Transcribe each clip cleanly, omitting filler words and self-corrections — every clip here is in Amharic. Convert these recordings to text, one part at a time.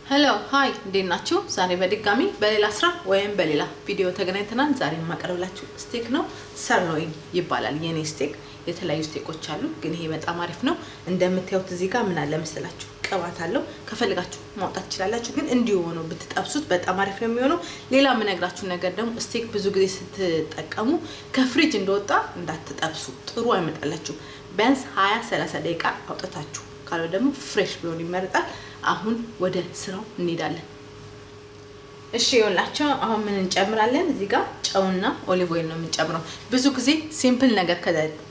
ሄሎ ሃይ እንዴት ናችሁ? ዛሬ በድጋሚ በሌላ ስራ ወይም በሌላ ቪዲዮ ተገናኝተናል። ዛሬ ማቀርብላችሁ ስቴክ ነው። ሰርሎይን ይባላል የኔ ስቴክ። የተለያዩ ስቴኮች አሉ፣ ግን ይሄ በጣም አሪፍ ነው። እንደምታዩት እዚህ ጋር ምን አለ መሰላችሁ? ቅባት አለው። ከፈልጋችሁ ማውጣት ትችላላችሁ፣ ግን እንዲሁ ሆኖ ብትጠብሱት በጣም አሪፍ ነው የሚሆነው። ሌላ የምነግራችሁ ነገር ደግሞ ስቴክ ብዙ ጊዜ ስትጠቀሙ ከፍሪጅ እንደወጣ እንዳትጠብሱ፣ ጥሩ አይመጣላችሁ። ቢያንስ 20-30 ደቂቃ አውጥታችሁ ካለው ደግሞ ፍሬሽ ቢሆን ይመረጣል። አሁን ወደ ስራው እንሄዳለን። እሺ ይኸውላችሁ አሁን ምን እንጨምራለን? እዚህ ጋር ጨውና ኦሊቭ ኦይል ነው የምንጨምረው። ብዙ ጊዜ ሲምፕል ነገር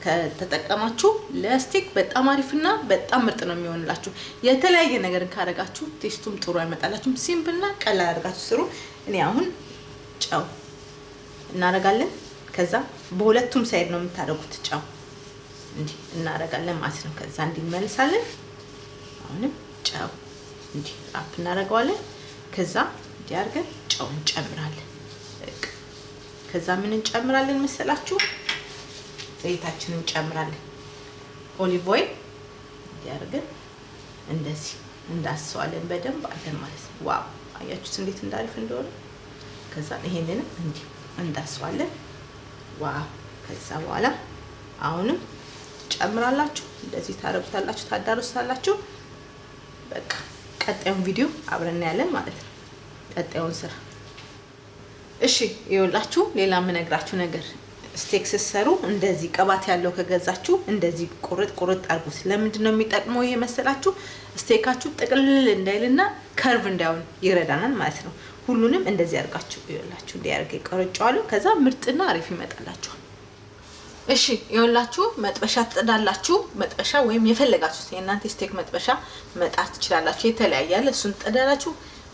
ከተጠቀማችሁ ለስቴክ በጣም አሪፍና በጣም ምርጥ ነው የሚሆንላችሁ። የተለያየ ነገር ካረጋችሁ ቴስቱም ጥሩ አይመጣላችሁም። ሲምፕልና ቀላል አድርጋችሁ ስሩ። እኔ አሁን ጨው እናረጋለን። ከዛ በሁለቱም ሳይድ ነው የምታደርጉት። ጨው እንዲህ እናረጋለን ማለት ነው። ከዛ እንዲመልሳለን። አሁንም ጨው እንዲህ አፕ እናረጋዋለን። ከዛ እንዲያርገን ጨው እንጨምራለን። ከዛ ምን እንጨምራለን መሰላችሁ? ዘይታችንን እንጨምራለን። ኦሊቭ ኦይል እንዲያርገን እንደዚህ እንዳስዋለን በደንብ አለን ማለት ነው። ዋው አያችሁት እንዴት እንዳሪፍ እንደሆነ። ከዛ ይሄንን እንዲህ እንዳስዋለን። ዋው ከዛ በኋላ አሁንም ጨምራላችሁ። እንደዚህ ታረጉታላችሁ፣ ታዳርሱታላችሁ። በቃ ቀጣዩን ቪዲዮ አብረን ያለን ማለት ነው። ቀጣዩን ስራ እሺ ይኸውላችሁ ሌላ የምነግራችሁ ነገር ስቴክ ስትሰሩ እንደዚህ ቅባት ያለው ከገዛችሁ እንደዚህ ቁርጥ ቁርጥ አድርጉት። ለምንድን ነው የሚጠቅመው ይሄ መሰላችሁ? ስቴካችሁ ጥቅልል እንዳይልና ከርቭ እንዳይሆን ይረዳናል ማለት ነው። ሁሉንም እንደዚህ አድርጋችሁ ይኸውላችሁ እንዲያርገ ይቆርጫዋለሁ። ከዛ ምርጥና አሪፍ ይመጣላችኋል። እሺ ይኸውላችሁ መጥበሻ ትጥዳላችሁ። መጥበሻ ወይም የፈለጋችሁት የእናንተ ስቴክ መጥበሻ መጣት ትችላላችሁ። የተለያየ አለ። እሱን ትጥዳላችሁ።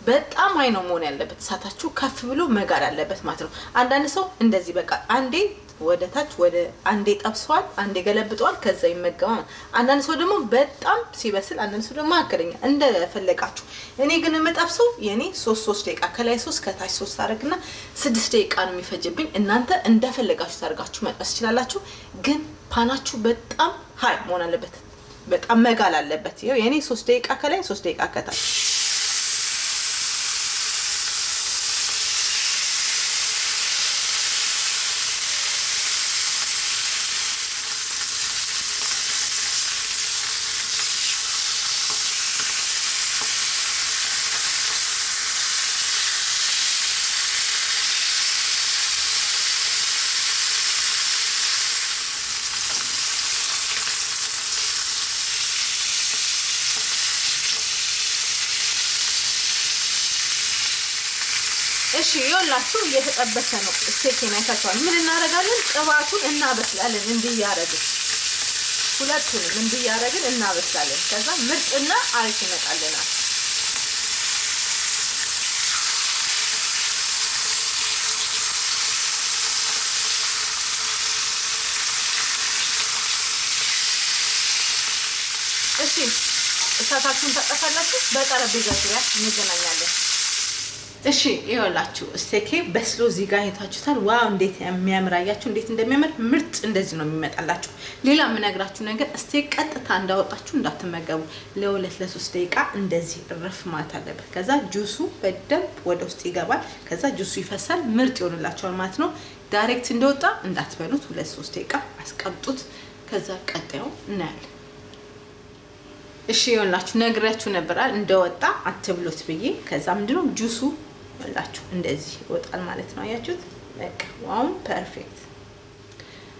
በጣም ሃይ ነው መሆን ያለበት። እሳታችሁ ከፍ ብሎ መጋር አለበት ማለት ነው። አንዳንድ ሰው እንደዚህ በቃ አንዴ ወደ ታች ወደ አንዴ ጠብሷል፣ አንዴ ገለብጧል፣ ከዛ ይመገባል። አንዳንድ ሰው ደግሞ በጣም ሲበስል፣ አንዳንድ ሰው ደግሞ አከለኛ እንደፈለጋችሁ። እኔ ግን የምጠብሰው የኔ 3 ደቂቃ ከላይ 3 ከታች 3 አድርግና 6 ደቂቃ ነው የሚፈጅብኝ። እናንተ እንደፈለጋችሁ ታርጋችሁ መጥበስ ትችላላችሁ። ግን ፓናችሁ በጣም ሃይ መሆን አለበት፣ በጣም መጋል አለበት። ይሄው የኔ 3 ደቂቃ ከላይ 3 ደቂቃ ከታች። እሺ ይኸውላችሁ እየተጠበሰ ነው ስቴክ የማይታችኋል። ምን እናረጋለን? ቅባቱን እናበስላለን። እንዲያረግን ሁለቱንም እንዲያረግን እናበስላለን። ከዛ ምርጥና አሪፍ ይመጣልናል። እሺ እሳታችሁን ታጠፋላችሁ። በጠረጴዛ ዙሪያ እንገናኛለን። እሺ ይኸውላችሁ ስቴኬ በስሎ እዚህ ጋር አይታችሁታል። ዋው እንዴት የሚያምር አያችሁ፣ እንዴት እንደሚያምር ምርጥ እንደዚህ ነው የሚመጣላችሁ። ሌላ የምነግራችሁ ነገር ስቴክ ቀጥታ እንዳወጣችሁ እንዳትመገቡ። ለ2-3 ደቂቃ እንደዚህ እረፍ ማለት አለበት። ከዛ ጁሱ በደንብ ወደ ውስጥ ይገባል። ከዛ ጁሱ ይፈሳል፣ ምርጥ ይሆንላችኋል ማለት ነው። ዳይሬክት እንደወጣ እንዳትበሉት፣ 2-3 ደቂቃ አስቀምጡት። ከዛ ቀጣዩ እናያለን። እሺ ይኸውላችሁ ነግራችሁ ነበር እንደወጣ አትብሉት ብዬ። ከዛ ምንድነው ጁሱ ወላችሁ እንደዚህ ይወጣል ማለት ነው። አያችሁት? በቃ ዋው ፐርፌክት።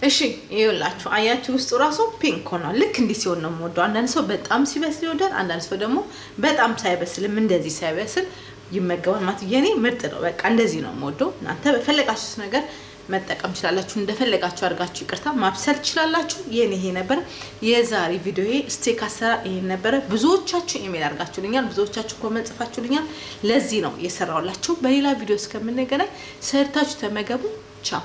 እሺ ይኸውላችሁ አያችሁ ውስጡ ራሱ ፒንክ ሆኗል። ልክ እንዲህ ሲሆን ነው የምወደው። አንዳንድ ሰው በጣም ሲበስል ይወዳል፣ አንዳንድ ሰው ደግሞ በጣም ሳይበስልም እንደዚህ ሳይበስል ይመገባል ማለት ነው። የኔ ምርጥ ነው። በቃ እንደዚህ ነው የምወደው። እናንተ በፈለጋችሁት ነገር መጠቀም ትችላላችሁ። እንደፈለጋችሁ አድርጋችሁ ይቅርታ ማብሰል ትችላላችሁ። የኔ ይሄ ነበር የዛሬ ቪዲዮዬ። ስቴክ አሰራር ይሄ ነበር። ብዙዎቻችሁ ኢሜል አድርጋችሁልኛል፣ ብዙዎቻችሁ ኮሜንት ጽፋችሁልኛል። ለዚህ ነው የሰራውላችሁ። በሌላ ቪዲዮ እስከምንገናኝ ሰርታችሁ ተመገቡ። ቻው።